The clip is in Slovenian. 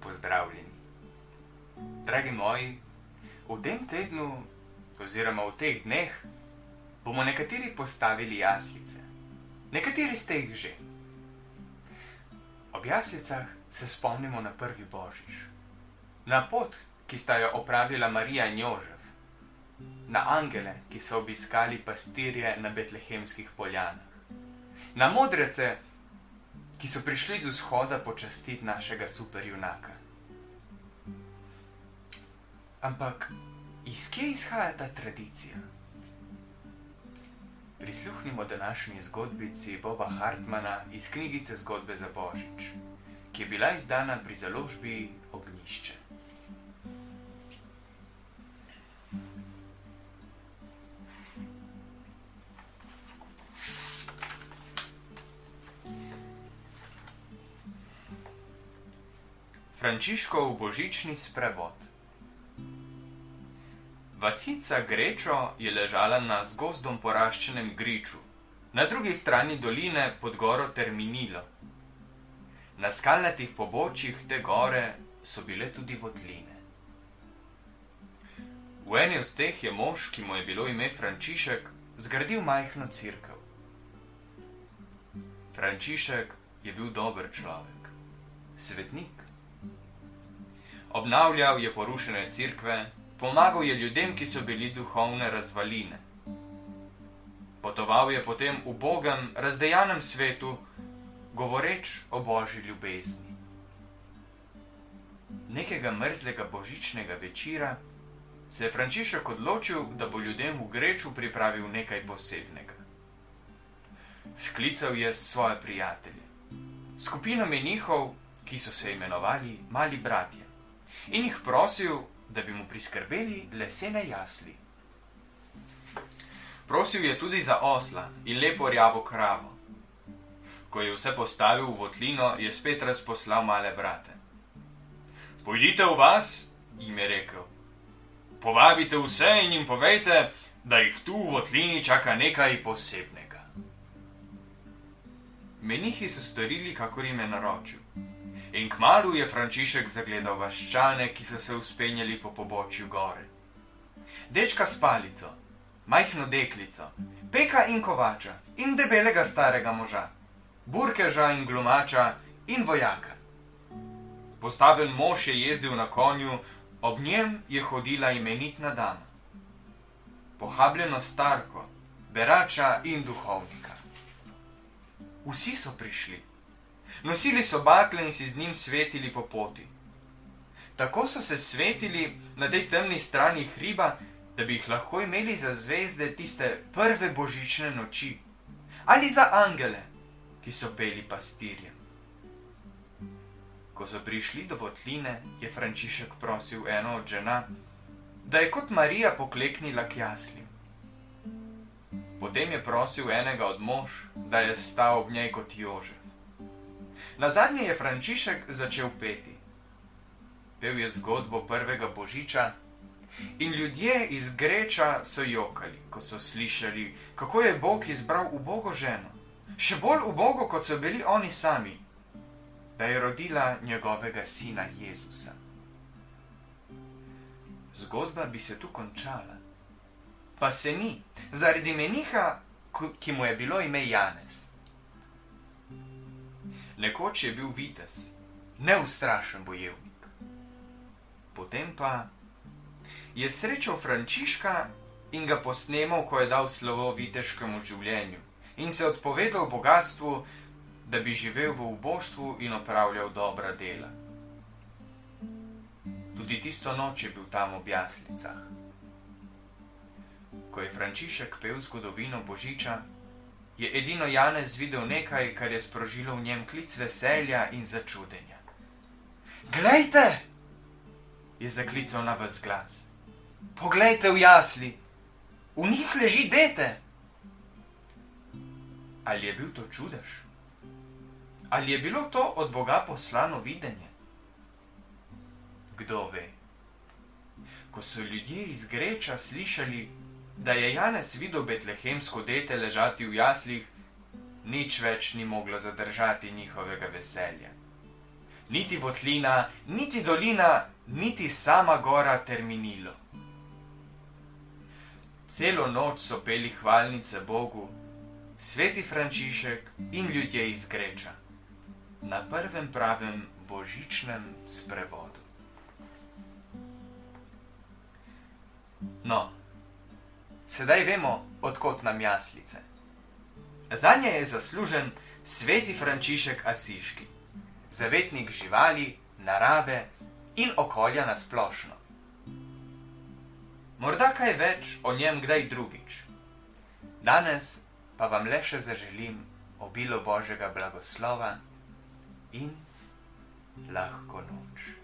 pozdravljeni. Dragi moji, v tem tednu oziroma v teh dneh bomo nekateri postavili jaslice. Nekateri ste jih že. Ob jaslicah se spomnimo na prvi božič, na pot, ki sta jo opravila Marija in Jožef, na angele, ki so obiskali pastirje na betlehemskih poljanah, na modrece, ki so prišli z vzhoda počastiti našega superjunaka. Ampak iz kje izhaja ta tradicija? Prisluhnimo današnji zgodbici Boba Hartmana iz knjigice Zgodbe za božič, ki je bila izdana pri založbi Ognjišče. Frančiškov božični sprevod. Vasica Grečo je ležala na z gozdom poraščenem griču, na drugi strani doline pod goro Terminilo. Na skalnatih pobočjih te gore so bile tudi votline. V eni od teh je mož, ki mu je bilo ime Frančišek, zgradil majhno cerkev. Frančišek je bil dober človek, svetnik. Obnavljal je porušene cerkve, pomagal je ljudem, ki so bili duhovne razvaline. Potoval je potem v ubogem, razdejanem svetu, govoreč o božji ljubezni. Nekega mrzlega božičnega večera se je Frančišek odločil, da bo ljudem v Greču pripravil nekaj posebnega. Sklical je svoje prijatelje, skupino menihov, ki so se imenovali Mali bratje, in jih prosil, da bi mu priskrbeli lesene jasli. Prosil je tudi za osla in lepo rjavo kravo. Ko je vse postavil v votlino, je spet razposlal male brate. Pojdite v vas, jim je rekel. Povabite vse in jim povejte, da jih tu v votlini čaka nekaj posebnega. Menihi so storili, kakor jim je naročil. In kmalu je Frančišek zagledal vaščane, ki so se vzpenjali po pobočju gore. Dečka s palico, majhno deklico, peka in kovača in debelega starega moža, burkeža in glumača in vojaka. Postaven mož je jezdil na konju, ob njem je hodila imenitna dama. Pohabljeno starko, berača in duhovnika. Vsi so prišli. Nosili so bakle in si z njim svetili po poti. Tako so se svetili na tej temni strani hriba, da bi jih lahko imeli za zvezde tiste prve božične noči, ali za angele, ki so peli pastirjem. Ko so prišli do votline, je Frančišek prosil eno od žena, da je kot Marija pokleknila k jaslim. Potem je prosil enega od mož, da je stal ob njej kot Jožef. Nazadnje je Frančišek začel peti. Pel je zgodbo prvega božiča in ljudje iz Greča so jokali, ko so slišali, kako je Bog izbral ubogo ženo, še bolj ubogo, kot so bili oni sami, da je rodila njegovega sina Jezusa. Zgodba bi se tu končala, pa se ni, zaradi meniha, ki mu je bilo ime Janez. Nekoč je bil vitez, neustrašen bojevnik. Potem pa je srečal Frančiška in ga posnemal, ko je dal slovo viteškemu življenju in se odpovedal bogastvu, da bi živel v uboštvu in opravljal dobra dela. Tudi tisto noč je bil tam ob jaslicah. Ko je Frančišek pel zgodovino božiča, je edino Janez videl nekaj, kar je sprožilo v njem klic veselja in začudenja. Glejte, je zaklical na ves glas. Poglejte v jasli, v njih leži dete. Ali je bil to čudež? Ali je bilo to od Boga poslano videnje? Kdo ve? Ko so ljudje iz Greča slišali, da je Janez videl betlehemsko dete ležati v jaslih, nič več ni moglo zadržati njihovega veselja. niti votlina, niti dolina, niti sama gora Terminilo. Celo noč so peli hvalnice Bogu, sveti Frančišek in ljudje iz Greča, na prvem pravem božičnem sprevodu. No, sedaj vemo, od kod nam jaslice. Zanje je zaslužen sveti Frančišek Asiški, zavetnik živali, narave in okolja na splošno. Morda kaj več o njem kdaj drugič. Danes pa vam le še zaželim obilo Božjega blagoslova in lahko noč.